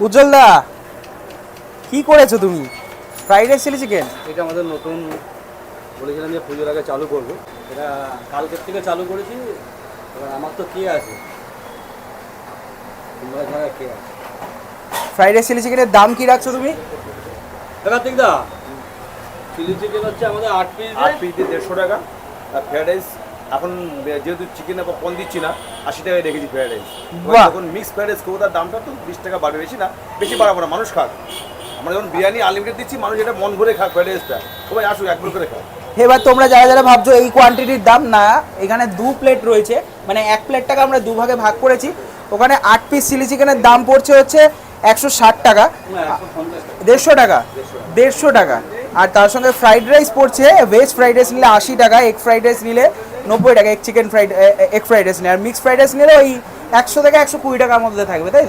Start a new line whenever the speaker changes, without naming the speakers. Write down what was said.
উজ্জ্বল দা, কি করেছো তুমি? Fried rice chilli chicken?
এটা আমাদের নতুন, বলেছিলাম যে পুজোর আগে চালু করবো, এটা কালকের থেকে চালু করেছি। এবার আমার তো কে আছে, তোমরা ছাড়া কে আছে?
ফ্রাইড রাইস চিলি চিকেনের দাম কি রাখছো তুমি?
কার্তিক দা, চিলি চিকেন হচ্ছে আমাদের 8 পিস
8 পিস দিয়ে 150 টাকা। আর ফ্রাইড রাইস এখন যেহেতু চিকেন কম দিচ্ছি না, 80 টাকায় রেখেছি ফ্রাইড রাইস।
বাহ।
যখন মিক্স ফ্রাইড রাইস করবো তার দামটা তো 20 টাকা বাড়বে, বেশি না, বেশি বাড়াবো না, মানুষ খাক। আমরা যখন বিরিয়ানি আনলিমিটেড দিচ্ছি, মানুষ এটা মন ভরে খাক ফ্রাইড রাইসটা, সবাই আসুক একবার করে খাক।
এবার তোমরা যারা যারা ভাবছো এই কোয়ান্টিটির দাম না, এখানে 2 প্লেট রয়েছে, মানে 1 প্লেটটাকে আমরা 2 ভাগে ভাগ করেছি। ওখানে 8 পিস চিলি চিকেনের দাম পড়ছে হচ্ছে 160 টাকা, 150 টাকা, 150 টাকা। আর তার সঙ্গে ফ্রাইড রাইস পড়ছে, ভেজ ফ্রাইড রাইস নিলে 80 টাকা, এগ ফ্রাইড রাইস নিলে 90 টাকা, এগ ফ্রাইড রাইস নিলে। আর মিক্স ফ্রাইড রাইস নিলে ওই 100 থেকে 120 টাকার মধ্যে থাকবে, তাই তো?